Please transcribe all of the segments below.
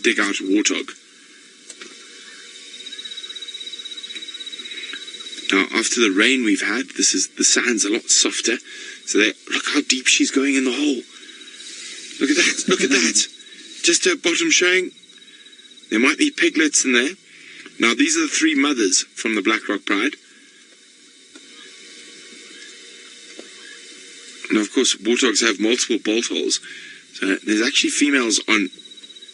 to dig out a warthog. Now, after the rain we've had, the sand's a lot softer. So look how deep she's going in the hole. Look at that, look at that. Just her bottom showing. There might be piglets in there. Now, these are the 3 mothers from the Black Rock Pride. Now, of course, warthogs have multiple bolt holes. So there's actually females on,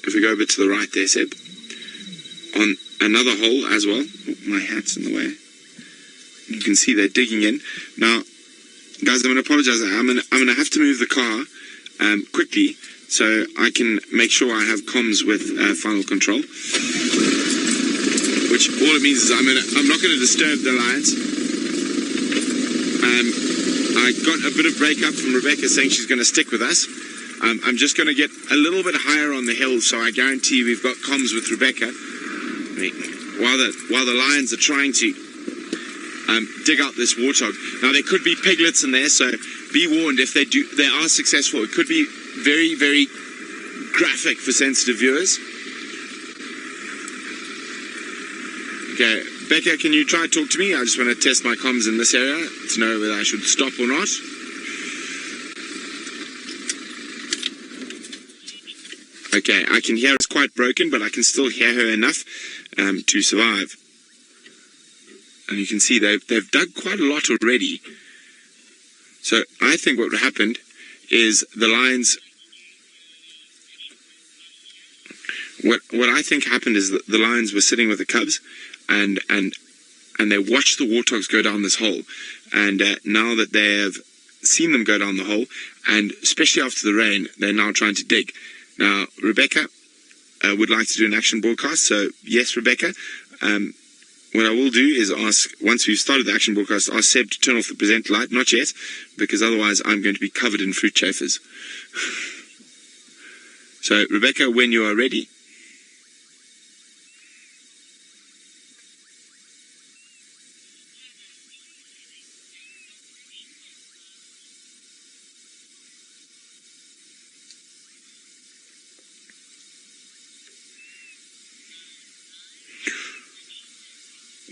if we go a bit to the right there, Seb, on another hole as well. Oh, my hat's in the way. You can see they're digging in. Now, guys, I'm going to apologize. I'm going to have to move the car quickly so I can make sure I have comms with Final Control. Which all it means is I'm not going to disturb the lions. I got a bit of breakup from Rebecca saying she's going to stick with us. I'm just going to get a little bit higher on the hill, so I guarantee we've got comms with Rebecca. While the lions are trying to dig out this warthog. Now, there could be piglets in there, so be warned if they are successful. It could be very, very graphic for sensitive viewers. Okay, Becca, can you try to talk to me? I just want to test my comms in this area to know whether I should stop or not. Okay, I can hear it's quite broken, but I can still hear her enough to survive. And you can see they've dug quite a lot already. So I think what happened is the lions... What I think happened is that the lions were sitting with the cubs and they watched the warthogs go down this hole. And now that they have seen them go down the hole, and especially after the rain, they're now trying to dig. Now, Rebecca would like to do an action broadcast. So, yes, Rebecca, what I will do is ask, once we've started the action broadcast, ask Seb to turn off the present light. Not yet, because otherwise I'm going to be covered in fruit chafers. So, Rebecca, when you are ready.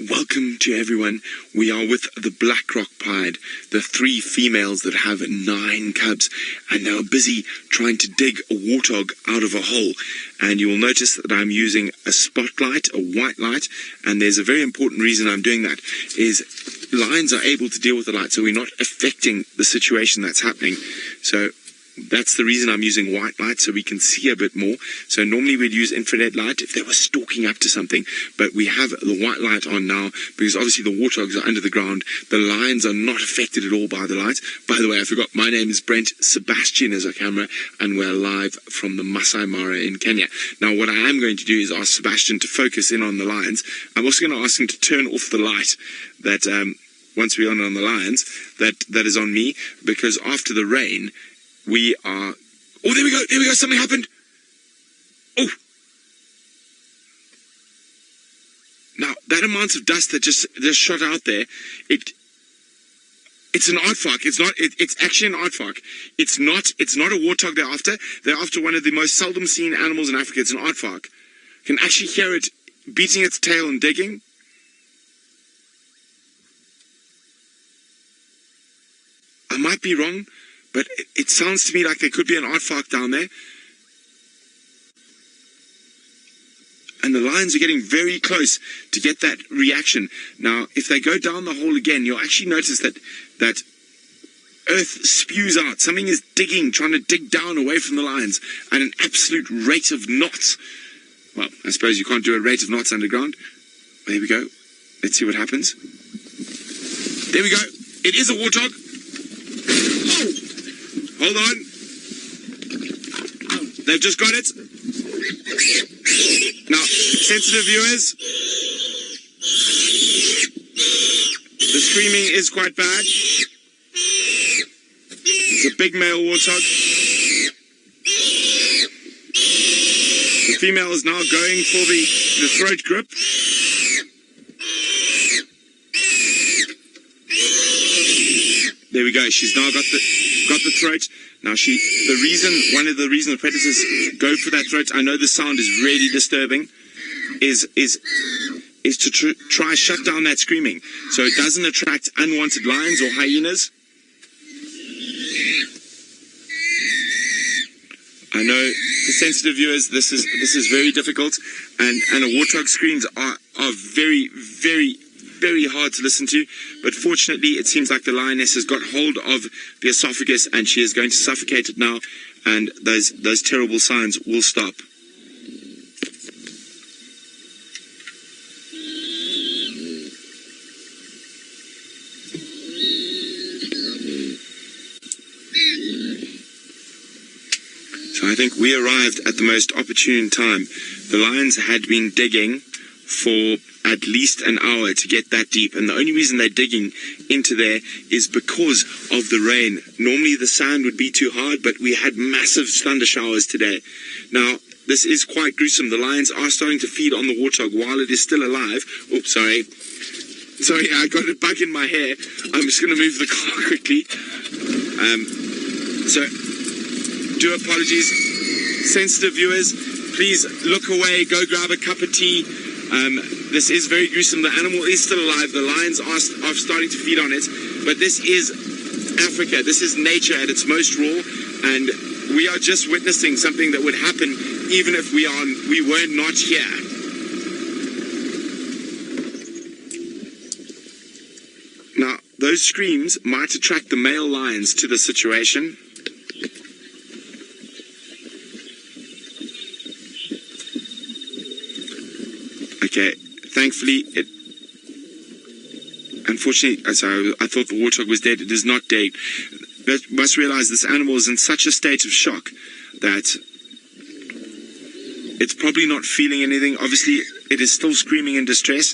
Welcome to everyone. We are with the Black Rock Pride, the 3 females that have 9 cubs, and they are busy trying to dig a warthog out of a hole. And you will notice that I'm using a spotlight, a white light, and there's a very important reason I'm doing that, is lions are able to deal with the light, so we're not affecting the situation that's happening. So that's the reason I'm using white light, so we can see a bit more. So normally we'd use infrared light if they were stalking up to something, but we have the white light on now because obviously the warthogs are under the ground. The lions are not affected at all by the lights. By the way, I forgot, my name is Brent. Sebastian is our camera, and we're live from the Masai Mara in Kenya. Now, what I am going to do is ask Sebastian to focus in on the lions. I'm also going to ask him to turn off the light that, once we're on the lions, that is on me, because after the rain, we are... Oh, there we go, something happened! Oh! Now, that amount of dust that just shot out there, it's an aardvark. It's actually an aardvark. It's not a warthog they're after. They're after one of the most seldom seen animals in Africa. It's an aardvark. You can actually hear it beating its tail and digging. I might be wrong, but it sounds to me like there could be an aardvark down there. And the lions are getting very close to get that reaction. Now, if they go down the hole again, you'll actually notice that earth spews out. Something is digging, trying to dig down away from the lions at an absolute rate of knots. Well, I suppose you can't do a rate of knots underground. There we go. Let's see what happens. There we go. It is a warthog. Oh! Hold on. They've just got it. Now, sensitive viewers, the screaming is quite bad. It's a big male warthog. The female is now going for the throat grip. There we go. She's now got the throat. Now one of the reasons the predators go for that throat, I know the sound is really disturbing, is to try shut down that screaming so it doesn't attract unwanted lions or hyenas. I know for sensitive viewers this is very difficult, and a warthog screams are very, very, very hard to listen to, but fortunately it seems like the lioness has got hold of the esophagus and she is going to suffocate it now, and those terrible signs will stop. So I think we arrived at the most opportune time. The lions had been digging for at least an hour to get that deep, and the only reason they're digging into there is because of the rain. Normally the sand would be too hard, but we had massive thunder showers today. Now this is quite gruesome. The lions are starting to feed on the warthog while it is still alive. Oops, sorry, I got a bug in my hair. I'm just going to move the car quickly. So do apologies, sensitive viewers, please look away, go grab a cup of tea. This is very gruesome. The animal is still alive. The lions are starting to feed on it. But this is Africa. This is nature at its most raw. And we are just witnessing something that would happen even if we were not here. Now, those screams might attract the male lions to the situation. Okay, thankfully, unfortunately, I thought the warthog was dead. It is not dead. But must realize this animal is in such a state of shock that it's probably not feeling anything. Obviously, it is still screaming in distress,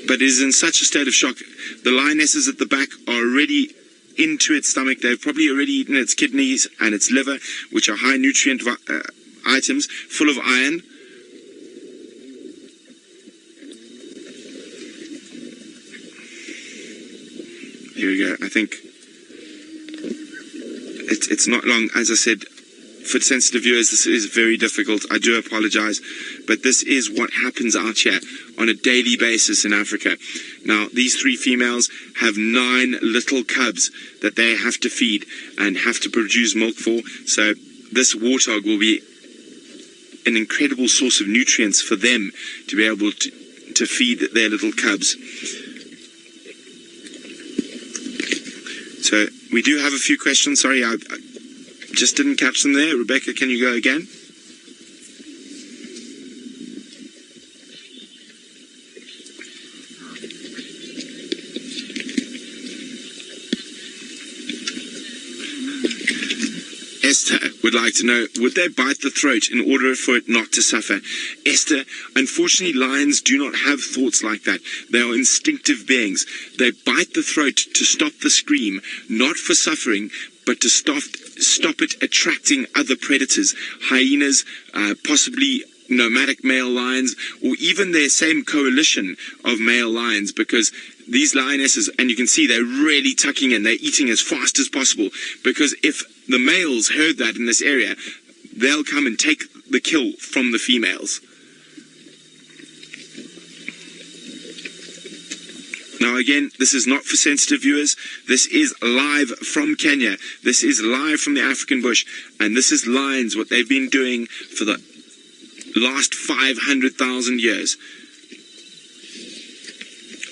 but it is in such a state of shock. The lionesses at the back are already into its stomach. They've probably already eaten its kidneys and its liver, which are high nutrient items, full of iron. Here we go. I think it's not long. As I said, for sensitive viewers, this is very difficult. I do apologize, but this is what happens out here on a daily basis in Africa. Now, these 3 females have 9 little cubs that they have to feed and have to produce milk for. So this warthog will be an incredible source of nutrients for them to be able to feed their little cubs. So we do have a few questions. Sorry, I just didn't catch them there. Rebecca, can you go again? Esther would like to know, would they bite the throat in order for it not to suffer? Esther, unfortunately, lions do not have thoughts like that. They are instinctive beings. They bite the throat to stop the scream, not for suffering, but to stop it attracting other predators, hyenas, possibly nomadic male lions, or even their same coalition of male lions, because these lionesses, and you can see they're really tucking in, they're eating as fast as possible, because if the males heard that in this area, they'll come and take the kill from the females. Now again, this is not for sensitive viewers. This is live from Kenya. This is live from the African bush. And this is lions, what they've been doing for the last 500,000 years.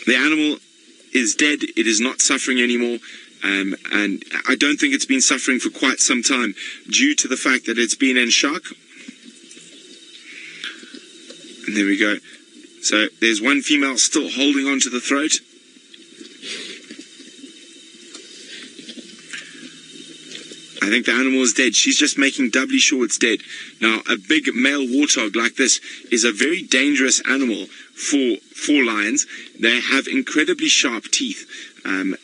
The animal is dead. It is not suffering anymore. And I don't think it's been suffering for quite some time due to the fact that it's been in shock. And there we go. So there's one female still holding on to the throat. I think the animal is dead. She's just making doubly sure it's dead. Now, a big male warthog like this is a very dangerous animal for lions. They have incredibly sharp teeth.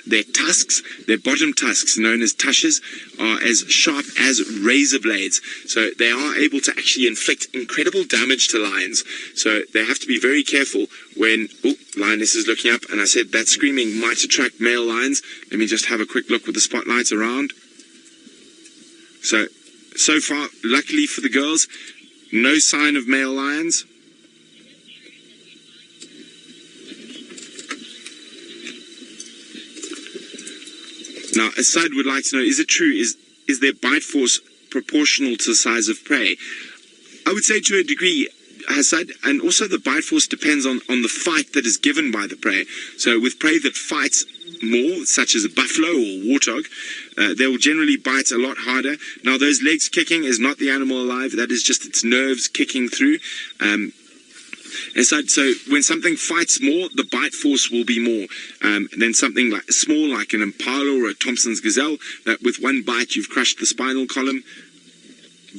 Their tusks, their bottom tusks, known as tushes, are as sharp as razor blades. So they are able to actually inflict incredible damage to lions. So they have to be very careful when... Oh, lioness is looking up, and I said that screaming might attract male lions. Let me just have a quick look with the spotlights around. So far, luckily for the girls, no sign of male lions. Now, Asad would like to know, is it true, is their bite force proportional to the size of prey? I would say to a degree, Asad, and also the bite force depends on the fight that is given by the prey. So with prey that fights more, such as a buffalo or warthog, they will generally bite a lot harder. Now, those legs kicking is not the animal alive. That is just its nerves kicking through. So when something fights more, the bite force will be more than something like small, like an impala or a Thompson's gazelle, that with one bite you've crushed the spinal column.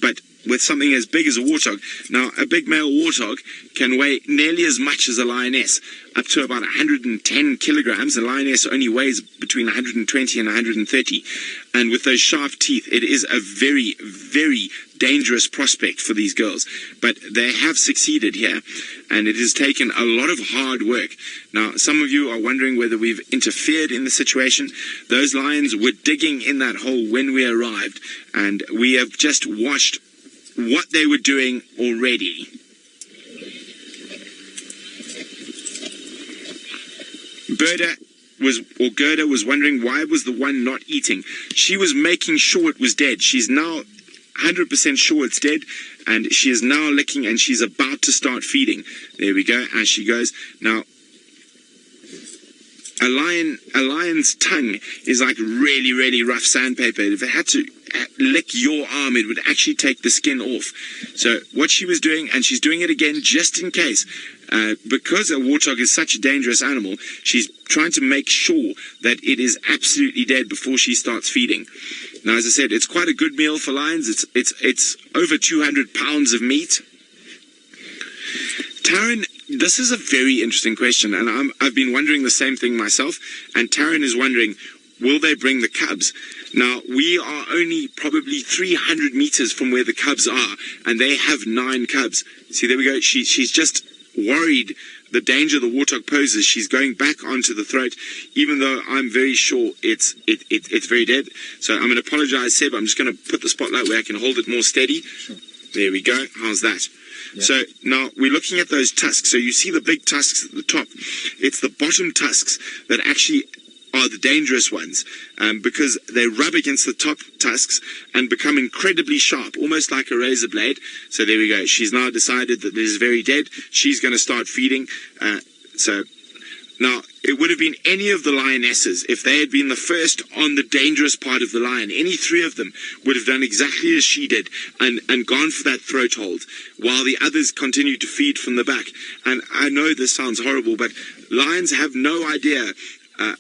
But with something as big as a warthog, now a big male warthog can weigh nearly as much as a lioness, up to about 110 kilograms. A lioness only weighs between 120 and 130. And with those sharp teeth, it is a very, very dangerous prospect for these girls. But they have succeeded here, and it has taken a lot of hard work. Now, some of you are wondering whether we've interfered in the situation. Those lions were digging in that hole when we arrived, and we have just watched what they were doing already. Gerda was wondering why was the one not eating. She was making sure it was dead. She's now 100% sure it's dead, and she is now licking, and she's about to start feeding. There we go, as she goes. Now, a lion's tongue is like really, really rough sandpaper. If it had to lick your arm, it would actually take the skin off. So what she was doing, and she's doing it again just in case, because a warthog is such a dangerous animal, she's trying to make sure that it is absolutely dead before she starts feeding. Now, as I said, it's quite a good meal for lions. It's over 200 pounds of meat. Taryn, this is a very interesting question, and I've been wondering the same thing myself, and Taryn is wondering, will they bring the cubs? Now, we are only probably 300 meters from where the cubs are, and they have 9 cubs. See, there we go. She's just worried the danger the warthog poses. She's going back onto the throat, even though I'm very sure it's very dead. So I'm going to apologize, Seb. I'm just going to put the spotlight where I can hold it more steady. Sure. There we go. How's that? Yeah. So now we're looking at those tusks. So you see the big tusks at the top. It's the bottom tusks that actually are the dangerous ones, because they rub against the top tusks and become incredibly sharp, almost like a razor blade. So there we go. She's now decided that this is very dead. She's going to start feeding. So now, it would have been any of the lionesses, if they had been the first on the dangerous part of the lion. Any 3 of them would have done exactly as she did and gone for that throat hold, while the others continued to feed from the back. And I know this sounds horrible, but lions have no idea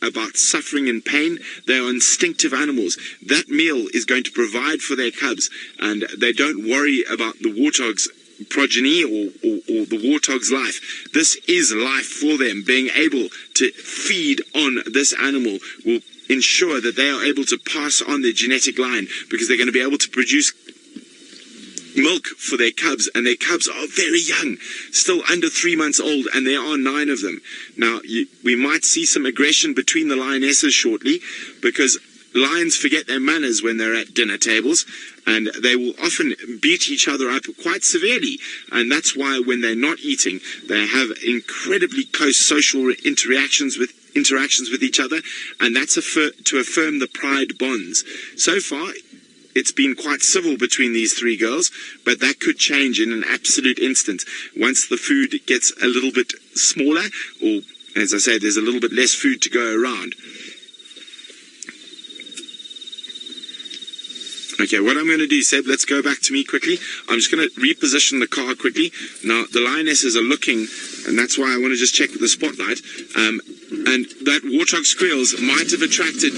about suffering and pain. They are instinctive animals. That meal is going to provide for their cubs, and they don't worry about the warthog's progeny or the warthog's life. This is life for them. Being able to feed on this animal will ensure that they are able to pass on their genetic line, because they're going to be able to produce milk for their cubs, and their cubs are very young, still under 3 months old, and there are 9 of them. Now, we might see some aggression between the lionesses shortly, because lions forget their manners when they're at dinner tables, and they will often beat each other up quite severely. And that's why when they're not eating, they have incredibly close social interactions with each other, and that's to affirm the pride bonds. So far, it's been quite civil between these 3 girls, but that could change in an absolute instant once the food gets a little bit smaller, or, as I say, there's a little bit less food to go around. Okay, what I'm going to do, Seb, let's go back to me quickly. I'm just going to reposition the car quickly. Now, the lionesses are looking, and that's why I want to just check with the spotlight. And that warthog squeals might have attracted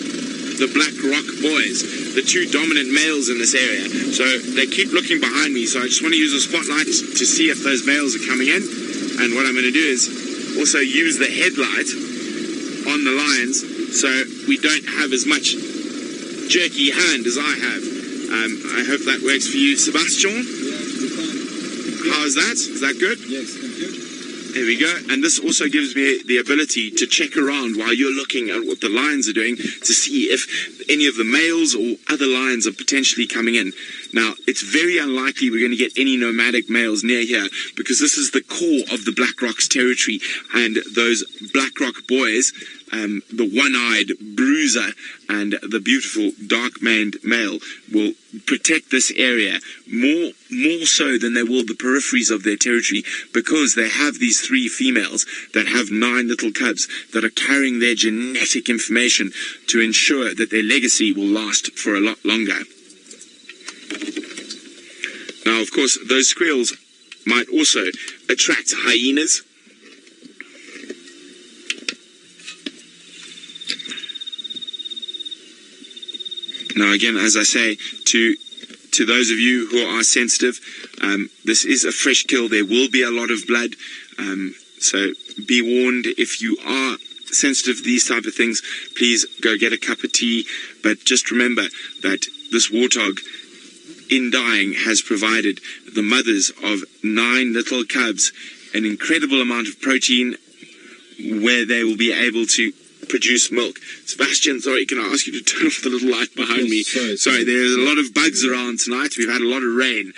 the Black Rock boys, the two dominant males in this area. So they keep looking behind me, so I just want to use a spotlight to see if those males are coming in. And what I'm going to do is also use the headlight on the lions so we don't have as much jerky hand as I have. I hope that works for you, Sebastian. Yeah, how is that? Is that good? Yes, thank you. There we go. And this also gives me the ability to check around while you're looking at what the lions are doing to see if any of the males or other lions are potentially coming in. Now, it's very unlikely we're going to get any nomadic males near here because this is the core of the Black Rock's territory, and those Black Rock boys, the one-eyed bruiser and the beautiful dark-maned male, will protect this area more so than they will the peripheries of their territory, because they have these 3 females that have 9 little cubs that are carrying their genetic information to ensure that their legacy will last for a lot longer. Now, of course, those squirrels might also attract hyenas. Now, again, as I say, to those of you who are sensitive, this is a fresh kill. There will be a lot of blood. So be warned, if you are sensitive to these type of things, please go get a cup of tea. But just remember that this warthog, in dying, has provided the mothers of 9 little cubs an incredible amount of protein where they will be able to produce milk. Sebastian, sorry, can I ask you to turn off the little light behind me? Sorry, there's a lot of bugs around tonight. We've had a lot of rain.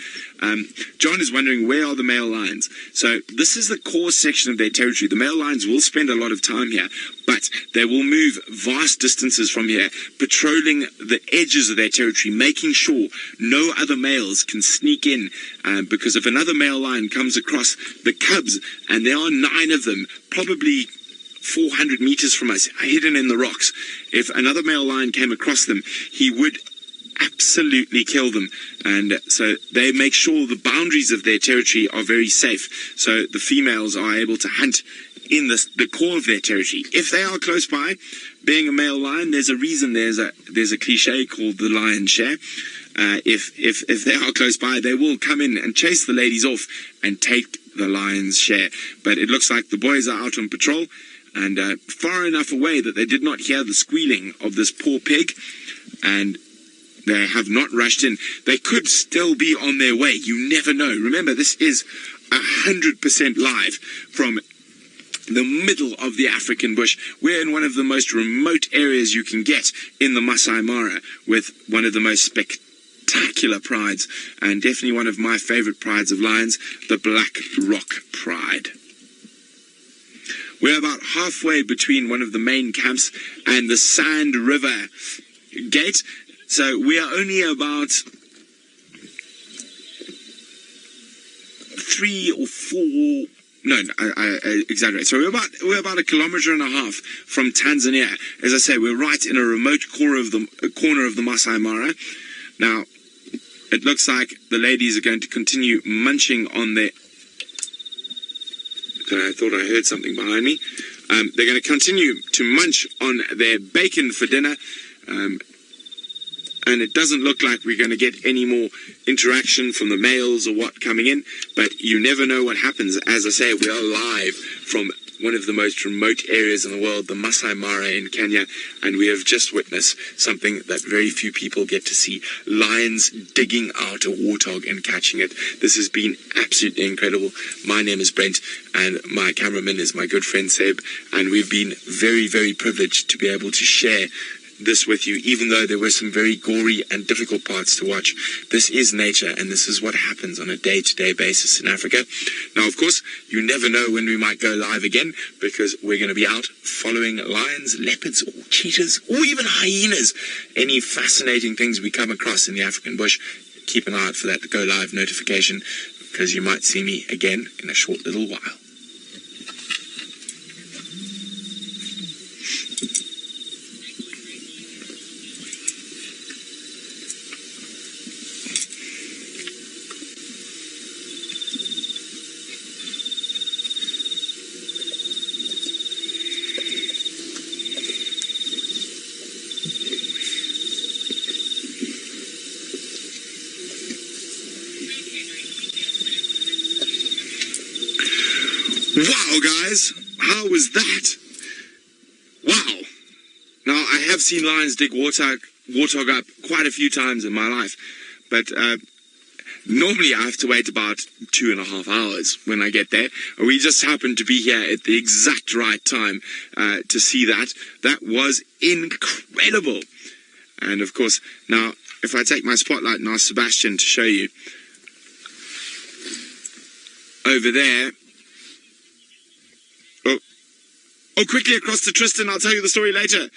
John is wondering, where are the male lions? So this is the core section of their territory. The male lions will spend a lot of time here, but they will move vast distances from here, patrolling the edges of their territory, making sure no other males can sneak in, because if another male lion comes across the cubs, and there are 9 of them, probably 400 meters from us, hidden in the rocks, if another male lion came across them, he would absolutely kill them. And so they make sure the boundaries of their territory are very safe, so the females are able to hunt in the core of their territory. If they are close by, being a male lion, there's a reason there's a cliche called the lion's share. If they are close by, they will come in and chase the ladies off and take the lion's share. But it looks like the boys are out on patrol, and far enough away that they did not hear the squealing of this poor pig, and they have not rushed in. They could still be on their way. You never know. Remember, this is 100% live from the middle of the African bush. We're in one of the most remote areas you can get in the Masai Mara, with one of the most spectacular prides, and definitely one of my favorite prides of lions, the Black Rock Pride. We're about halfway between one of the main camps and the Sand River gate. So we are only about 3 or 4... No, I exaggerate. So we're about 1.5 kilometers from Tanzania. As I say, we're right in a remote corner of the Masai Mara. Now, it looks like the ladies are going to continue munching on their... I thought I heard something behind me. They're going to continue to munch on their bacon for dinner. And it doesn't look like we're going to get any more interaction from the males or what coming in, but you never know what happens. As I say, we are live from one of the most remote areas in the world, the Masai Mara in Kenya, and we have just witnessed something that very few people get to see: lions digging out a warthog and catching it. This has been absolutely incredible. My name is Brent, and my cameraman is my good friend Seb, and we've been very, very privileged to be able to share this with you, even though there were some very gory and difficult parts to watch. This is nature, and this is what happens on a day-to-day basis in Africa. Now, of course, you never know when we might go live again, because we're going to be out following lions, leopards, or cheetahs, or even hyenas. Any fascinating things we come across in the African bush, keep an eye out for that go live notification, because you might see me again in a short little while. Wow, guys, how was that? Wow. Now, I have seen lions dig warthog up quite a few times in my life, but normally I have to wait about 2.5 hours when I get there. We just happened to be here at the exact right time to see that. That was incredible. And of course, now, if I take my spotlight and ask Sebastian to show you, over there, oh, quickly across to Tristan, I'll tell you the story later.